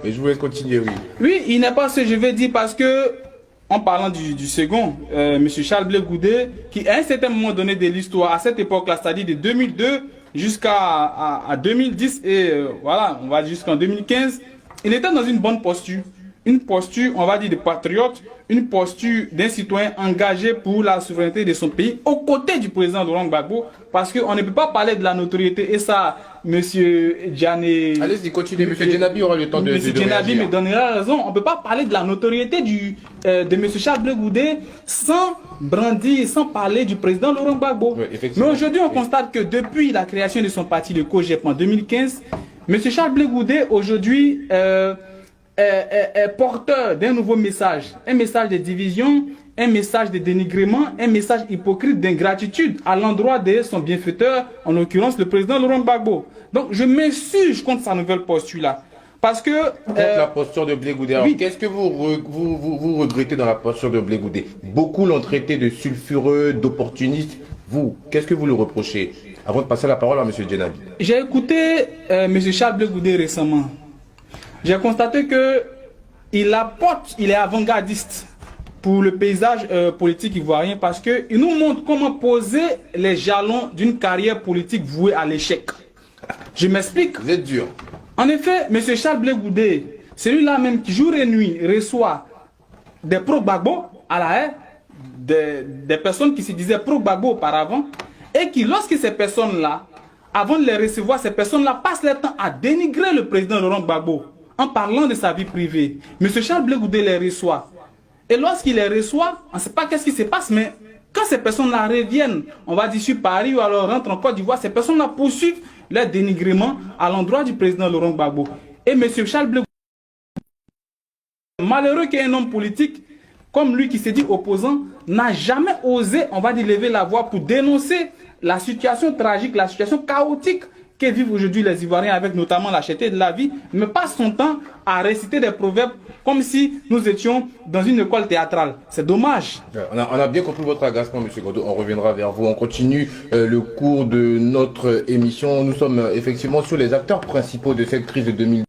Et je voulais continuer, oui. Oui, il n'est pas ce que je vais dire parce que, en parlant du second, M. Charles Blé Goudé, qui à un certain moment donné de l'histoire, à cette époque-là, c'est-à-dire de 2002 jusqu'à à 2010 et voilà, on va dire jusqu'en 2015, il était dans une bonne posture. Une posture, on va dire, de patriote, une posture d'un citoyen engagé pour la souveraineté de son pays, aux côtés du président Laurent Gbagbo, parce qu'on ne peut pas parler de la notoriété, et ça, monsieur Djané... Allez-y, continuez, monsieur Djenabi aura le temps de Monsieur Djenabi réagir. me donnera raison, on ne peut pas parler de la notoriété de monsieur Charles Blé Goudé sans brandir, sans parler du président Laurent Gbagbo. Oui, mais aujourd'hui, on constate que depuis la création de son parti, le COGEP, en 2015, monsieur Charles Blé Goudé, aujourd'hui... est porteur d'un nouveau message, un message de division, un message de dénigrement, un message hypocrite d'ingratitude à l'endroit de son bienfaiteur, en l'occurrence le président Laurent Gbagbo. Donc je m'insurge contre sa nouvelle posture-là. Parce que... Contre la posture de Blé Goudé. Oui. Qu'est-ce que vous regrettez dans la posture de Blé Goudé? Beaucoup l'ont traité de sulfureux, d'opportuniste. Vous, qu'est-ce que vous le reprochez? Avant de passer la parole à M. Djenabi. J'ai écouté M. Charles Blé Goudé récemment. J'ai constaté que il est avant-gardiste pour le paysage politique ivoirien parce qu'il nous montre comment poser les jalons d'une carrière politique vouée à l'échec. Je m'explique. Vous êtes dur. En effet, M. Charles Blé Goudé, celui-là même qui jour et nuit reçoit des pro-Gbagbo à la haie, des personnes qui se disaient pro-Gbagbo auparavant, et qui, lorsque ces personnes-là, avant de les recevoir, ces personnes-là passent leur temps à dénigrer le président Laurent Gbagbo en parlant de sa vie privée. M. Charles Blé Goudé les reçoit. Et lorsqu'il les reçoit, on ne sait pas qu'est-ce qui se passe, mais quand ces personnes-là reviennent, on va dire sur Paris ou alors rentrent en Côte d'Ivoire, ces personnes-là poursuivent leur dénigrement à l'endroit du président Laurent Gbagbo. Et M. Charles Blé Goudé, malheureux qu'un homme politique comme lui qui s'est dit opposant, n'a jamais osé, on va dire, lever la voix pour dénoncer la situation tragique, la situation chaotique que vivent aujourd'hui les Ivoiriens avec notamment la cherté de la vie, mais passe son temps à réciter des proverbes comme si nous étions dans une école théâtrale. C'est dommage. On a bien compris votre agacement, M. Godo. On reviendra vers vous. On continue le cours de notre émission. Nous sommes effectivement sur les acteurs principaux de cette crise de 2010.